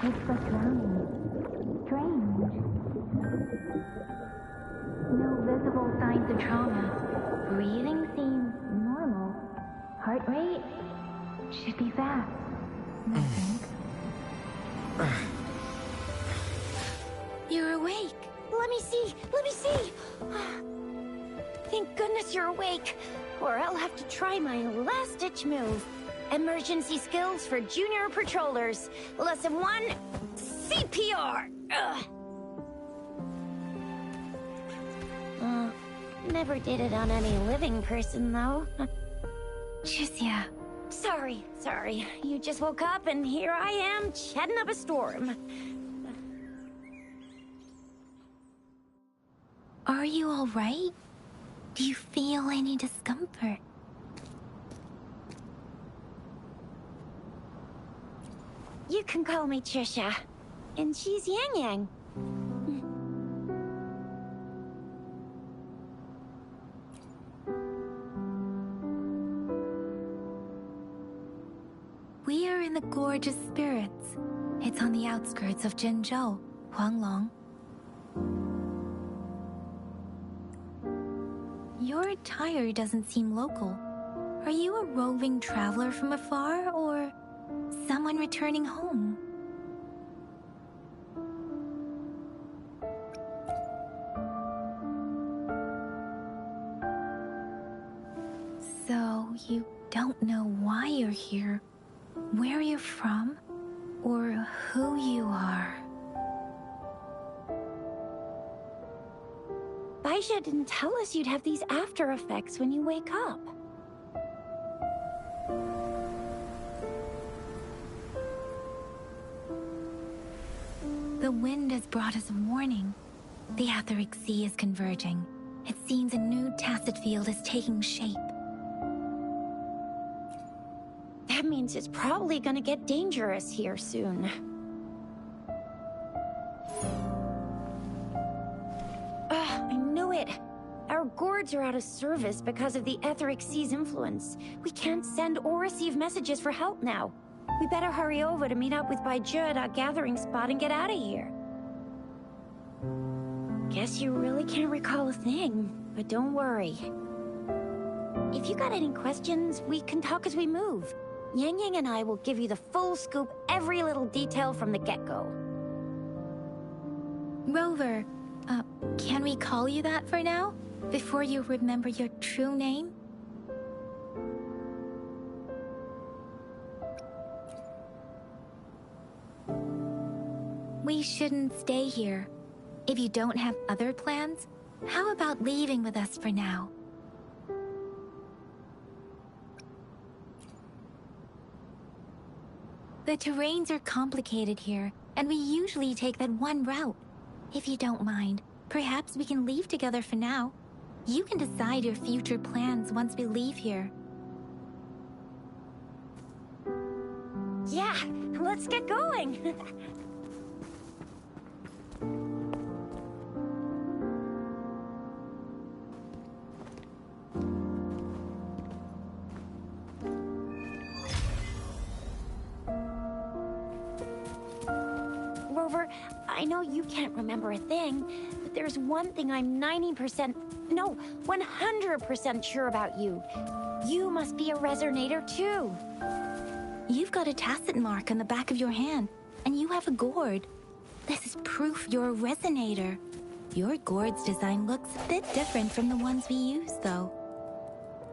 It's what's wrong. Strange. No visible signs of trauma. Breathing seems normal. Heart rate should be fast. I think. You're awake. Let me see. Let me see. Thank goodness you're awake. Or I'll have to try my last-ditch move. Emergency skills for junior patrollers. Lesson 1, CPR. Never did it on any living person, though. Jusia. Sorry. You just woke up and here I am, chatting up a storm. Are you all right? Do you feel any discomfort? You can call me Trisha. And she's Yang Yang. We are in the Gorgeous Spirits. It's on the outskirts of Jinzhou, Huanglong. Your attire doesn't seem local. Are you a roving traveler from afar, or someone returning home? So, you don't know why you're here, where you're from, or who you are. Baisha didn't tell us you'd have these after effects when you wake up. The wind has brought us a warning. The Etheric Sea is converging. It seems a new Tacet field is taking shape. That means it's probably gonna get dangerous here soon. I knew it! Our gourds are out of service because of the Etheric Sea's influence. We can't send or receive messages for help now. We better hurry over to meet up with Baizhi at our gathering spot and get out of here. Guess you really can't recall a thing, but don't worry. If you got any questions, we can talk as we move. Yang Yang and I will give you the full scoop, every little detail from the get-go. Rover, can we call you that for now? Before you remember your true name? We shouldn't stay here. If you don't have other plans, how about leaving with us for now? The terrains are complicated here, and we usually take that one route. If you don't mind, perhaps we can leave together for now. You can decide your future plans once we leave here. Yeah, let's get going. Rover, I know you can't remember a thing, but there's one thing I'm 100% sure about you. You must be a resonator too. You've got a tacet mark on the back of your hand, and you have a gourd. This is proof you're a resonator. Your gourd's design looks a bit different from the ones we use, though.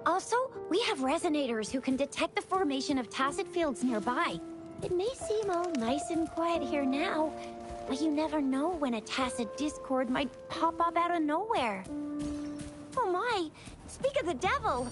Also, we have resonators who can detect the formation of tacet fields nearby. It may seem all nice and quiet here now, but you never know when a tacet discord might pop up out of nowhere. Oh my! Speak of the devil!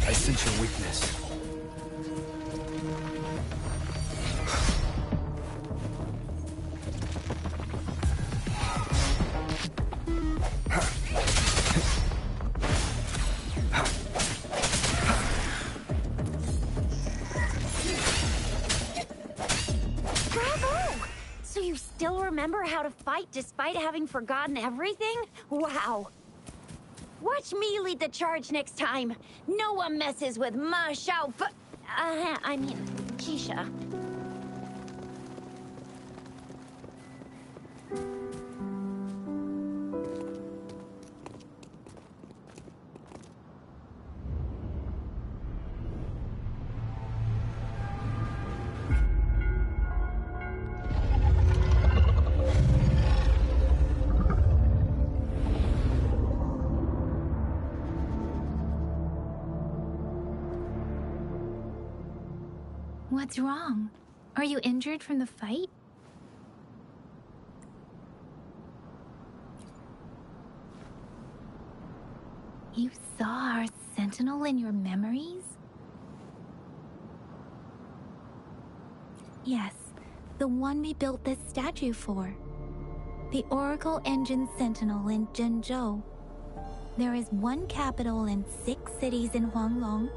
I sense your weakness. Bravo! So you still remember how to fight despite having forgotten everything? Wow! Watch me lead the charge next time. No one messes with Ma Xiao Fu- I mean, Keisha. What's wrong? Are you injured from the fight? You saw our sentinel in your memories? Yes, the one we built this statue for. The Oracle Engine Sentinel in Zhenzhou. There is one capital and 6 cities in Huanglong,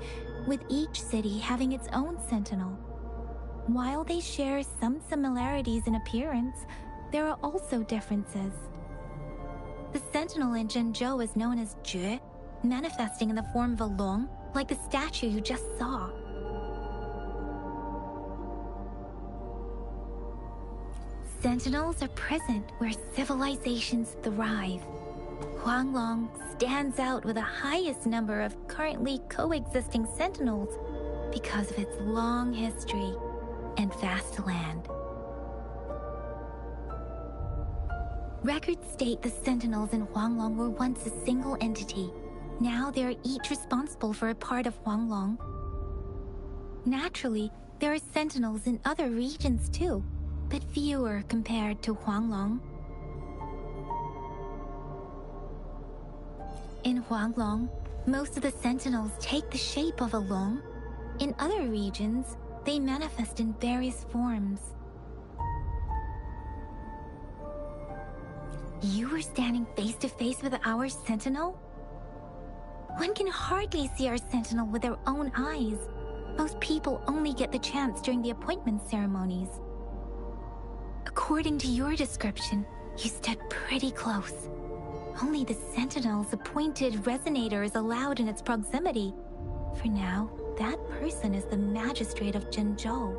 with each city having its own sentinel. While they share some similarities in appearance, there are also differences. The sentinel in Zhenzhou is known as Jue, manifesting in the form of a long, like the statue you just saw. Sentinels are present where civilizations thrive. Huanglong stands out with the highest number of currently coexisting sentinels because of its long history and vast land. Records state the sentinels in Huanglong were once a single entity. Now they are each responsible for a part of Huanglong. Naturally, there are sentinels in other regions too, but fewer compared to Huanglong. In Huanglong, most of the sentinels take the shape of a long. In other regions, they manifest in various forms. You were standing face to face with our sentinel? One can hardly see our sentinel with their own eyes. Most people only get the chance during the appointment ceremonies. According to your description, you stood pretty close. Only the sentinel's appointed resonator is allowed in its proximity. For now, that person is the magistrate of Zhenzhou.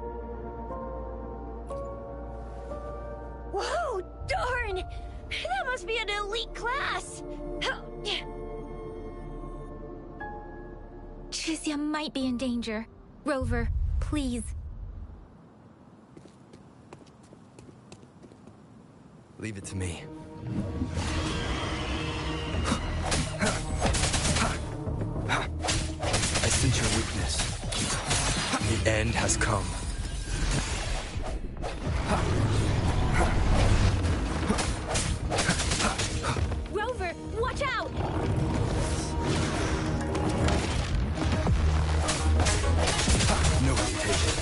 Whoa, darn! That must be an elite class! Chisia might be in danger. Rover, please. Leave it to me. I sense your weakness. The end has come. Rover, watch out! No hesitation.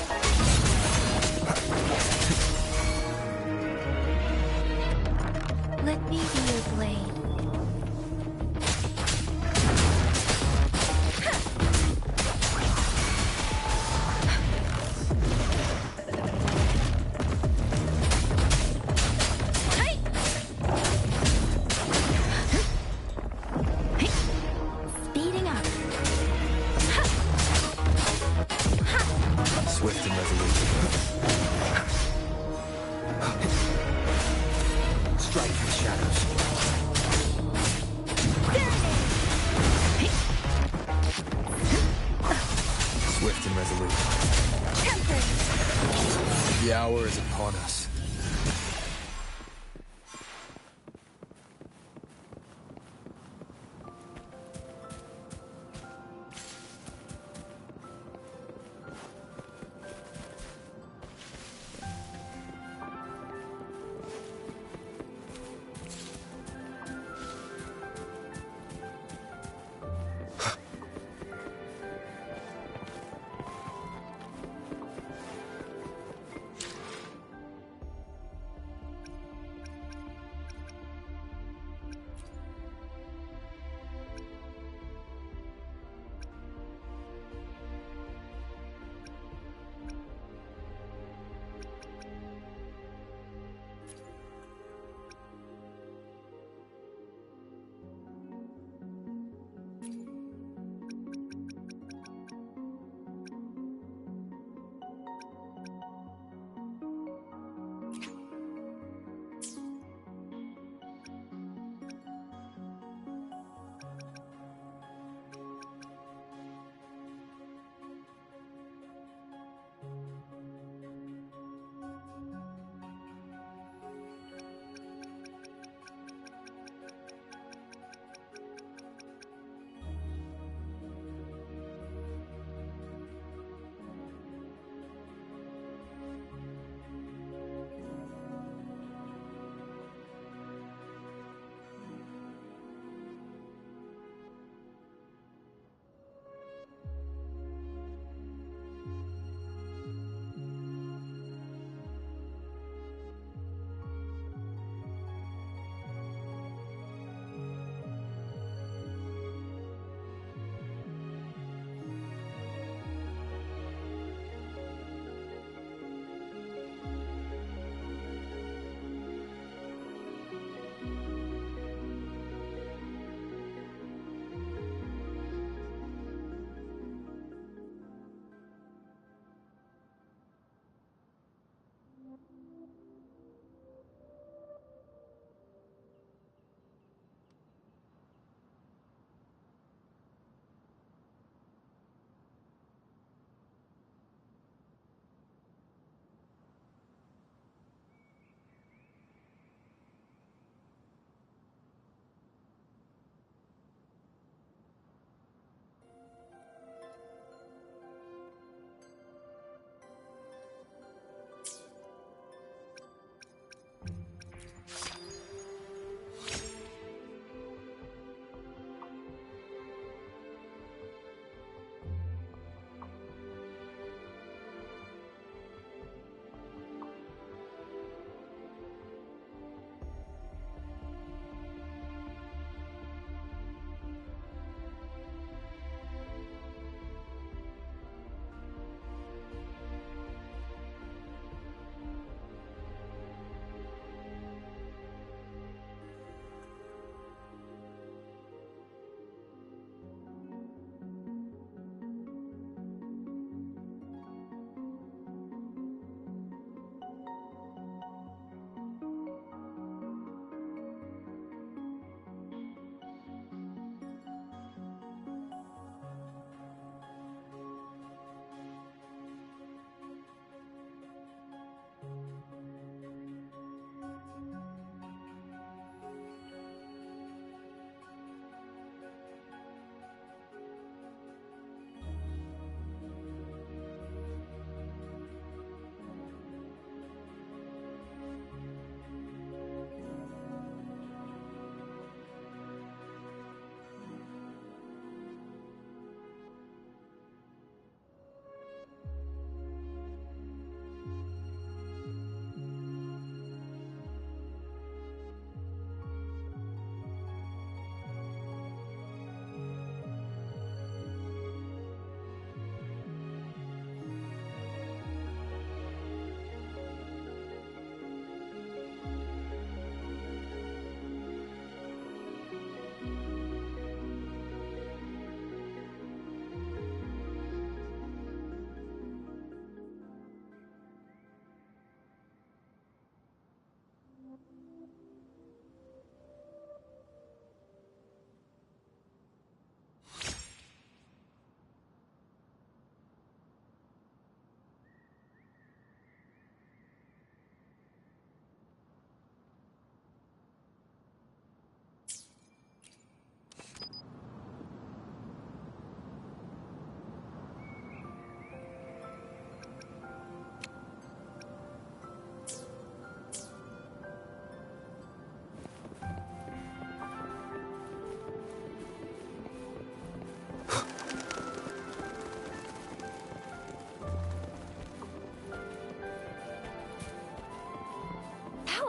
Let me be your blade. Speeding up. Swift and resolute. Strike through the shadows. Swift and resolute. The hour is upon us.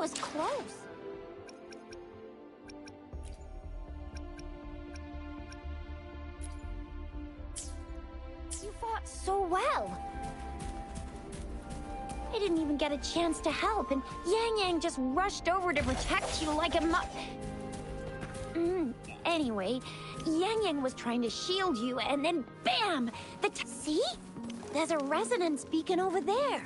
was close. You fought so well. I didn't even get a chance to help, and Yang Yang just rushed over to protect you like a Anyway, Yang Yang was trying to shield you, and then BAM! See? There's a resonance beacon over there.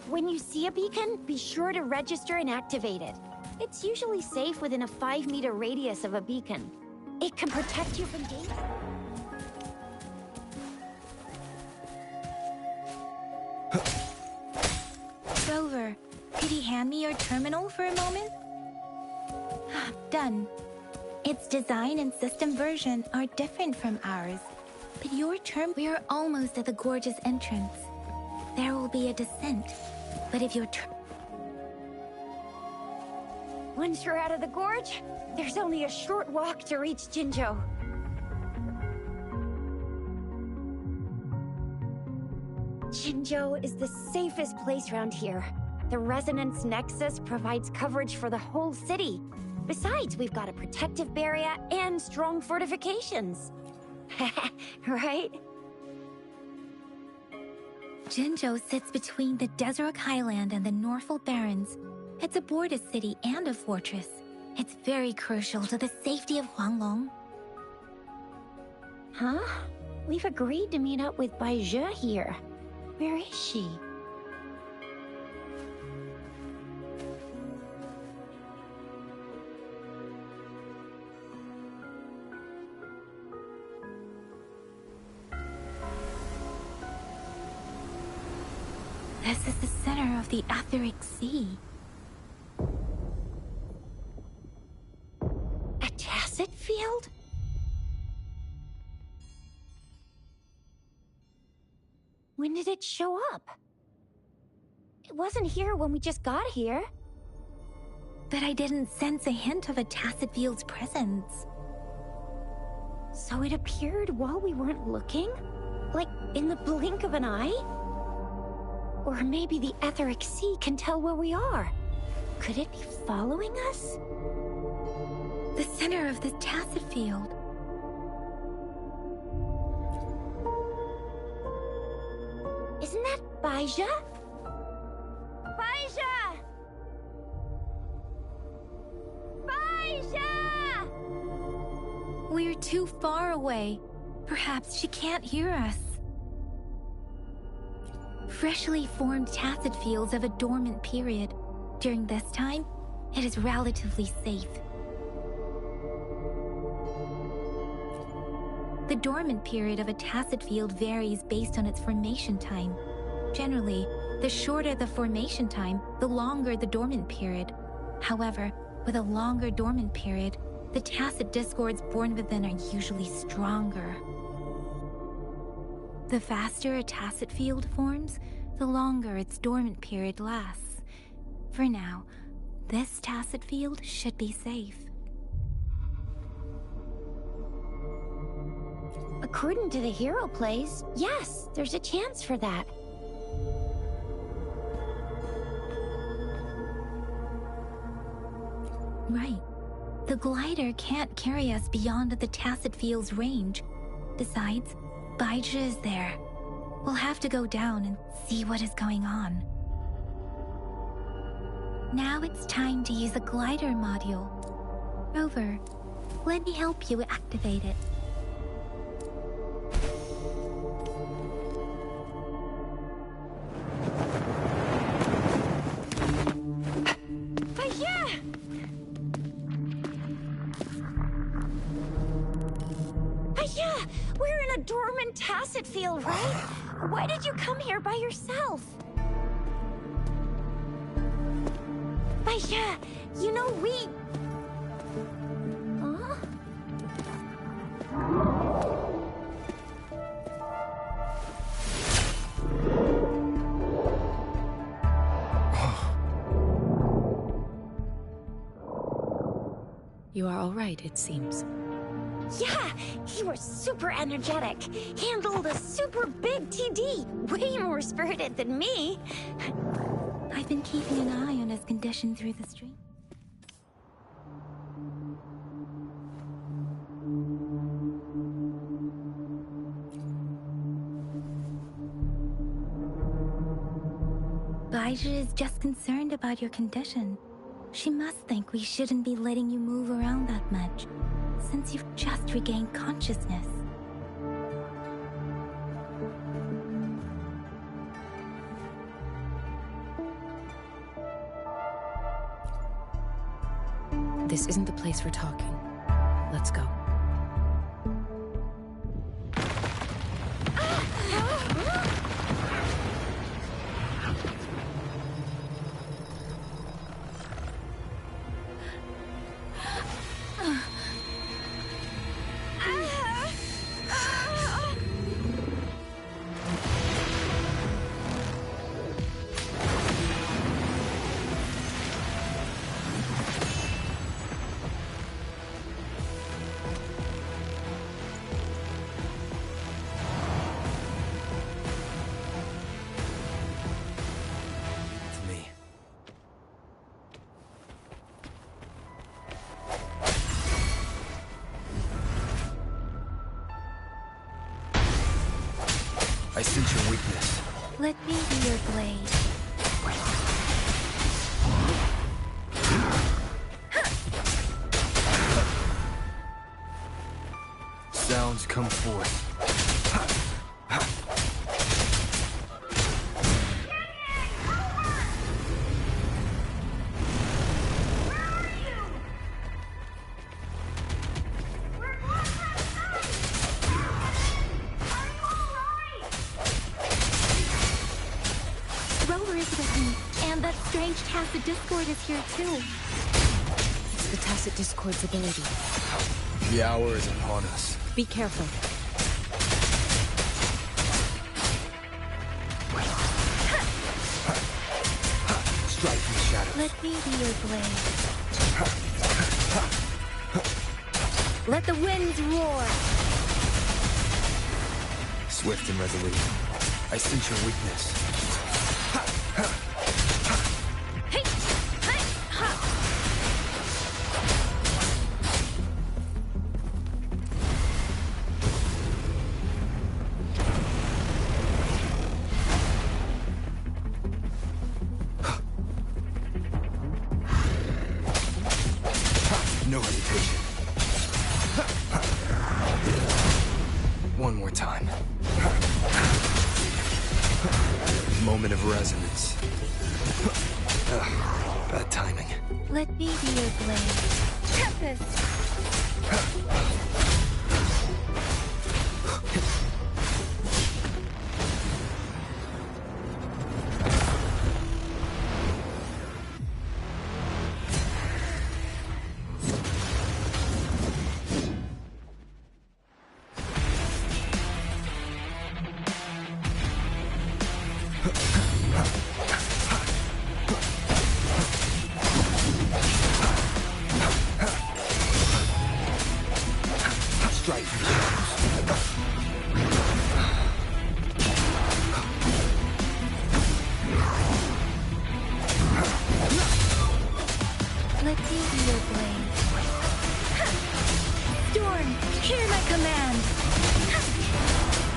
When you see a beacon, be sure to register and activate it. It's usually safe within a 5-meter radius of a beacon. It can protect you from danger. Rover, could you hand me your terminal for a moment? Done. Its design and system version are different from ours, but we are almost at the gorge's entrance. There will be a descent, but if your Once you're out of the gorge, there's only a short walk to reach Jinzhou. Jinzhou is the safest place around here. The Resonance Nexus provides coverage for the whole city. Besides, we've got a protective barrier and strong fortifications. Right? Jinzhou sits between the Desrock Highland and the Norful Barrens. It's a border city and a fortress. It's very crucial to the safety of Huanglong. Huh? We've agreed to meet up with Bai Zhe here. Where is she? This is the center of the Etheric Sea. A tacet field? When did it show up? It wasn't here when we just got here. But I didn't sense a hint of a tacet field's presence. So it appeared while we weren't looking? Like in the blink of an eye? Or maybe the Etheric Sea can tell where we are. Could it be following us? The center of the tacet field. Isn't that Bai Zhe? Bai Zhe! Bai Zhe! We're too far away. Perhaps she can't hear us. Freshly formed tacet fields have a dormant period. During this time, it is relatively safe. The dormant period of a tacet field varies based on its formation time. Generally, the shorter the formation time, the longer the dormant period. However, with a longer dormant period, the tacet discords born within are usually stronger. The faster a tacet field forms, the longer its dormant period lasts. For now, this tacet field should be safe. According to the hero plays, yes, there's a chance for that. Right. The glider can't carry us beyond the tacet field's range. Besides, Bai Zhe is there. We'll have to go down and see what is going on. Now it's time to use the glider module. Rover, let me help you activate it. We're in a dormant tacet field, right? Why did you come here by yourself? Bai Zhe, you know we... Huh? You are all right, it seems. Yeah, he was super energetic. Handled a super big TD. Way more spirited than me. I've been keeping an eye on his condition through the stream. Baizhi is just concerned about your condition. She must think we shouldn't be letting you move around that much, since you've just regained consciousness. This isn't the place for talking. Let's go. I sense your weakness. Let me be your blade. Sounds come forth. Rover is with me, and that strange Tacet Discord is here too. It's the Tacet Discord's ability. The hour is upon us. Be careful. Strike from the shadows. Let me be your blade. Let the winds roar! Swift and resolute. I sense your weakness. No hesitation. One more time. Moment of resonance. Bad timing. Let me be your blade. Tempest! Strike from the shadows. Let me be your blade. Storm, hear my command!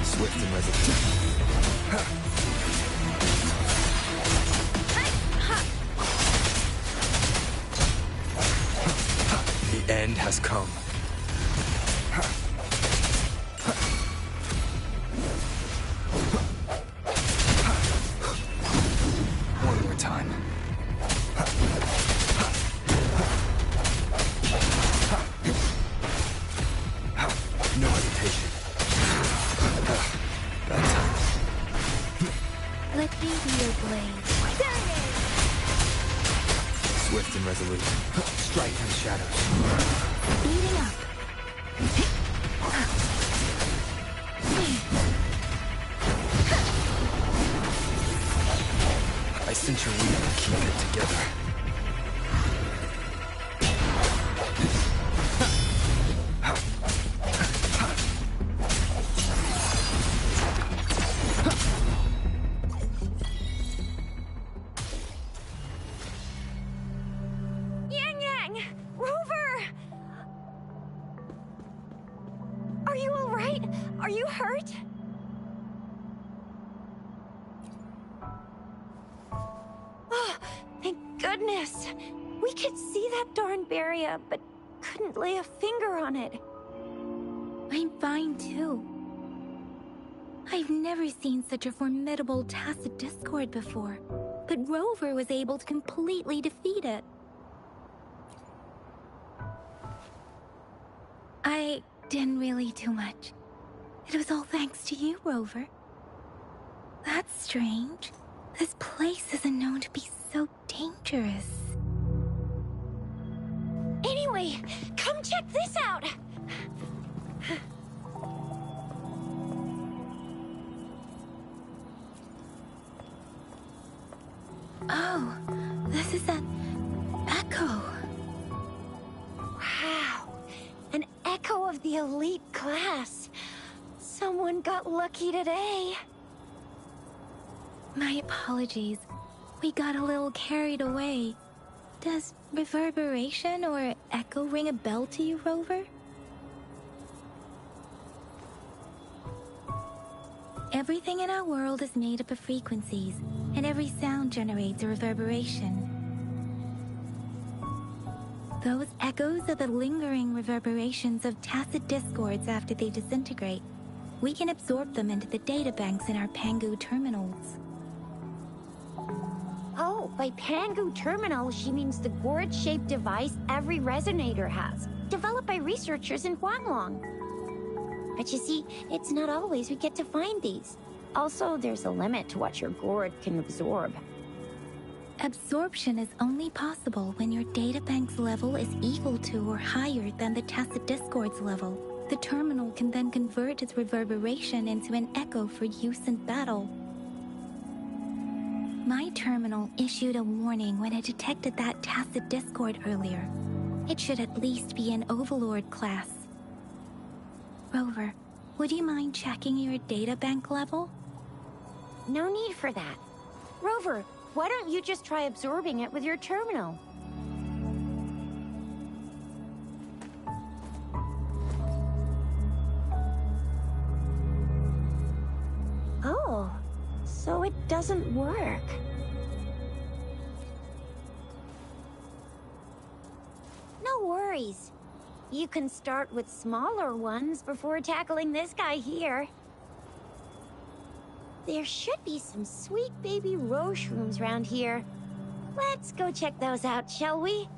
Swift and resolute. The end has come. One more time. No hesitation. Bad time. Let me be your blade. Swift and resolute. Strike from the shadows. Speeding up. I sense your will to keep it together. Are you hurt? Oh, thank goodness. We could see that darn barrier, but couldn't lay a finger on it. I'm fine too. I've never seen such a formidable Tacet Discord before, but Rover was able to completely defeat it. I didn't really do much. It was all thanks to you, Rover. That's strange. This place isn't known to be so dangerous. Anyway, come check this out! Oh, this is an echo. Wow, an echo of the elite class. Someone got lucky today. My apologies. We got a little carried away. Does reverberation or echo ring a bell to you, Rover? Everything in our world is made up of frequencies, and every sound generates a reverberation. Those echoes are the lingering reverberations of Tacet Discords after they disintegrate. We can absorb them into the databanks in our Pangu terminals. Oh, by Pangu Terminal, she means the gourd-shaped device every resonator has, developed by researchers in Huanglong. But you see, it's not always we get to find these. Also, there's a limit to what your gourd can absorb. Absorption is only possible when your databank's level is equal to or higher than the Tacet Discord's level. The terminal can then convert its reverberation into an echo for use in battle. My terminal issued a warning when it detected that Tacet Discord earlier. It should at least be an Overlord class. Rover, would you mind checking your databank level? No need for that. Rover, why don't you just try absorbing it with your terminal? Oh, so it doesn't work. No worries. You can start with smaller ones before tackling this guy here. There should be some sweet baby Roche rooms around here. Let's go check those out, shall we?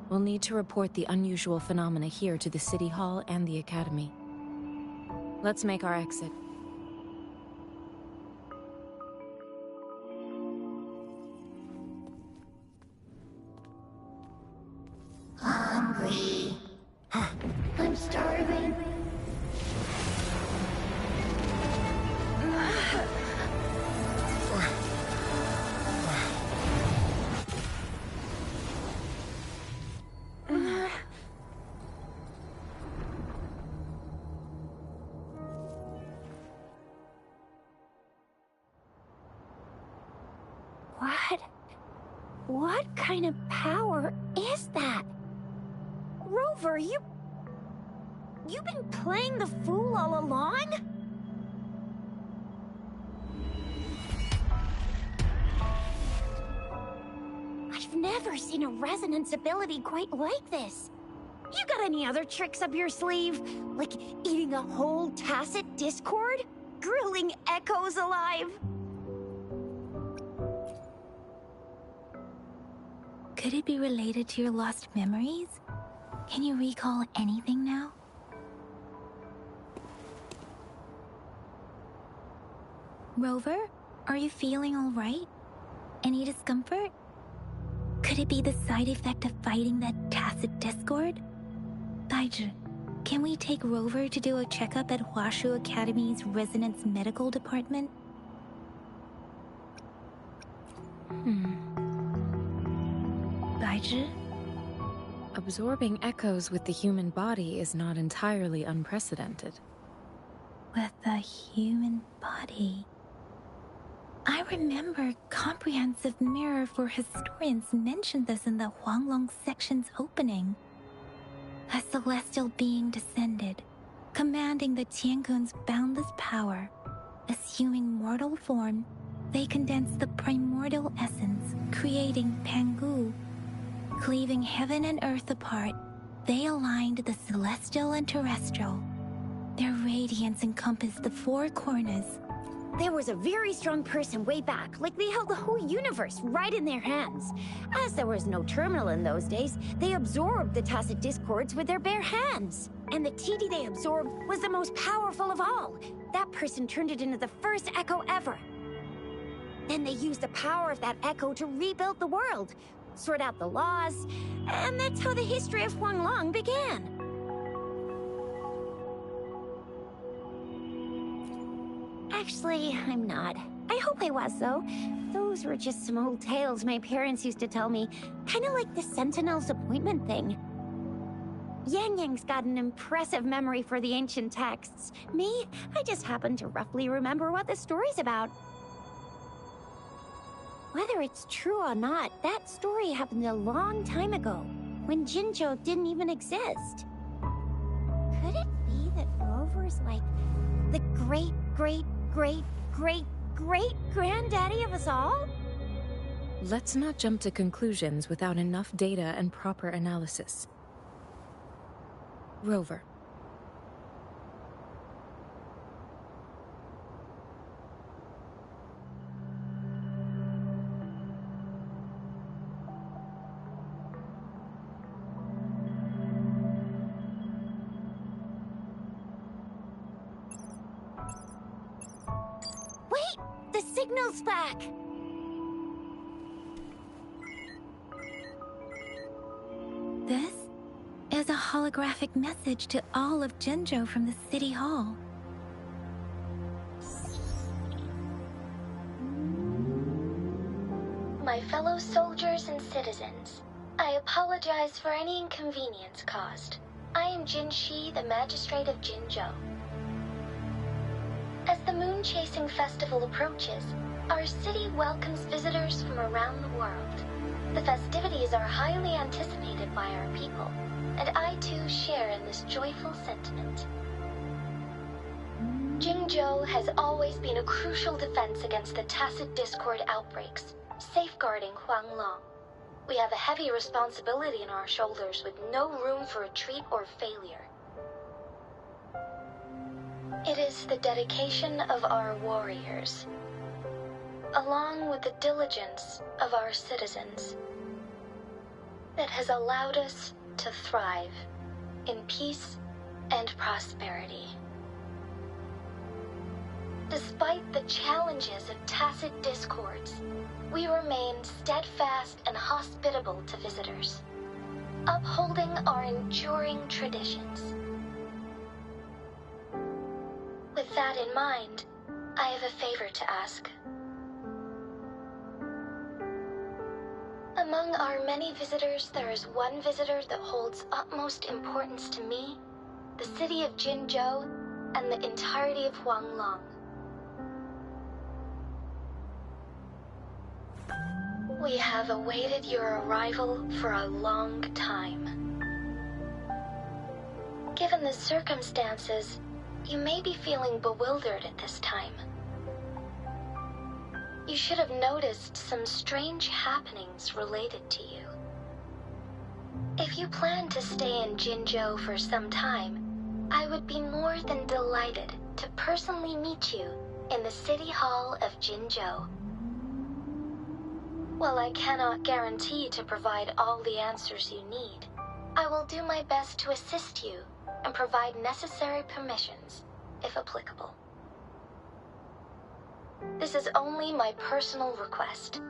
We'll need to report the unusual phenomena here to the City Hall and the Academy. Let's make our exit. Hungry. I'm starving. What kind of power is that? Rover, you've been playing the fool all along? I've never seen a resonance ability quite like this. You got any other tricks up your sleeve? Like eating a whole Tacet Discord? Grilling echoes alive? Could it be related to your lost memories? Can you recall anything now? Rover, are you feeling all right? Any discomfort? Could it be the side effect of fighting that Tacet Discord? Baizhi, can we take Rover to do a checkup at Huashu Academy's Resonance Medical Department? Baizhi? Absorbing echoes with the human body is not entirely unprecedented. With the human body. I remember Comprehensive Mirror for Historians mentioned this in the Huanglong section's opening. a celestial being descended, commanding the Tiankun's boundless power. Assuming mortal form, they condensed the primordial essence, creating Pangu. Cleaving heaven and earth apart, they aligned the celestial and terrestrial. Their radiance encompassed the four corners. There was a very strong person way back, like they held the whole universe right in their hands. As there was no terminal in those days, they absorbed the tacit discords with their bare hands. And the TD they absorbed was the most powerful of all. That person turned it into the first echo ever. Then they used the power of that echo to rebuild the world, sort out the laws, and that's how the history of Huanglong began. Actually, I'm not. I hope I was, though. Those were just some old tales my parents used to tell me, kind of like the Sentinel's appointment thing. Yang Yang's got an impressive memory for the ancient texts. Me, I just happen to roughly remember what the story's about. Whether it's true or not, that story happened a long time ago, when Jinzhou didn't even exist. Could it be that Rover's like the great-great-great-great-great-granddaddy of us all? Let's not jump to conclusions without enough data and proper analysis. Rover. Wait! The signal's back! This is a holographic message to all of Jinzhou from the City Hall. My fellow soldiers and citizens, I apologize for any inconvenience caused. I am Jin Shi, the Magistrate of Jinzhou. As the Moon Chasing Festival approaches, our city welcomes visitors from around the world. The festivities are highly anticipated by our people, and I too share in this joyful sentiment. Jinzhou has always been a crucial defense against the tacit discord outbreaks, safeguarding Huanglong. We have a heavy responsibility on our shoulders with no room for retreat or failure. It is the dedication of our warriors, along with the diligence of our citizens, that has allowed us to thrive in peace and prosperity. Despite the challenges of tacit discords, we remain steadfast and hospitable to visitors, upholding our enduring traditions. With that in mind, I have a favor to ask. Among our many visitors, there is one visitor that holds utmost importance to me, the city of Jinzhou, and the entirety of Huanglong. We have awaited your arrival for a long time. Given the circumstances, you may be feeling bewildered at this time. You should have noticed some strange happenings related to you. If you plan to stay in Jinzhou for some time, I would be more than delighted to personally meet you in the City Hall of Jinzhou. While I cannot guarantee to provide all the answers you need, I will do my best to assist you and provide necessary permissions, if applicable. This is only my personal request.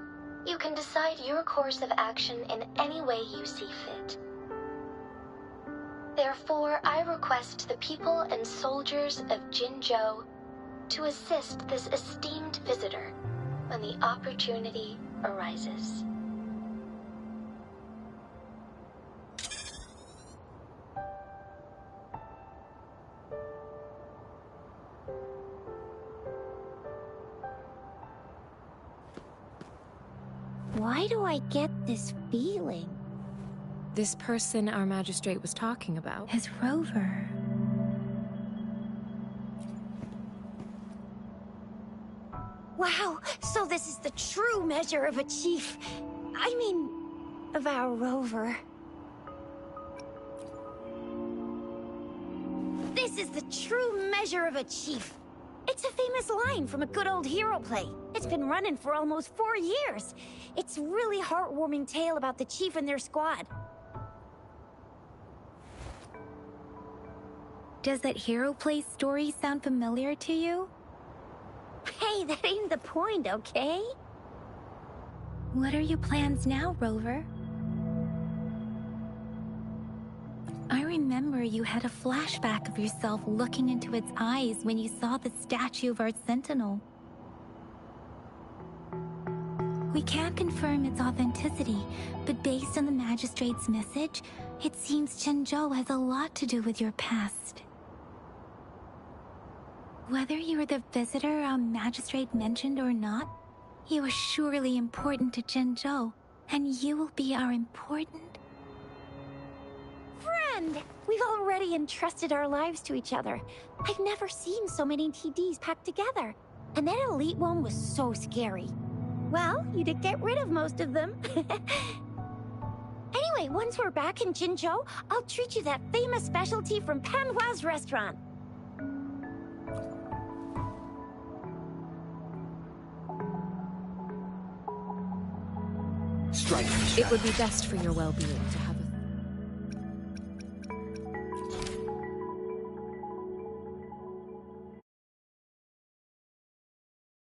You can decide your course of action in any way you see fit. Therefore, I request the people and soldiers of Jinzhou to assist this esteemed visitor when the opportunity arises. Why do I get this feeling? This person our magistrate was talking about. His rover. Wow, so this is the true measure of a chief. I mean, of our rover. This is the true measure of a chief. It's a famous line from a good old hero play. It's been running for almost 4 years. It's a really heartwarming tale about the chief and their squad. Does that hero play story sound familiar to you? Hey, that ain't the point, okay? What are your plans now, Rover? I remember you had a flashback of yourself looking into its eyes when you saw the statue of our Sentinel. We can't confirm its authenticity, but based on the Magistrate's message, it seems Jinzhou has a lot to do with your past. Whether you were the visitor our Magistrate mentioned or not, you are surely important to Jinzhou, and you will be our important... Friend! We've already entrusted our lives to each other. I've never seen so many TDs packed together. And that elite one was so scary. Well, you did get rid of most of them. Anyway, once we're back in Jinzhou, I'll treat you that famous specialty from Panhua's restaurant. Strike. It would be best for your well-being to have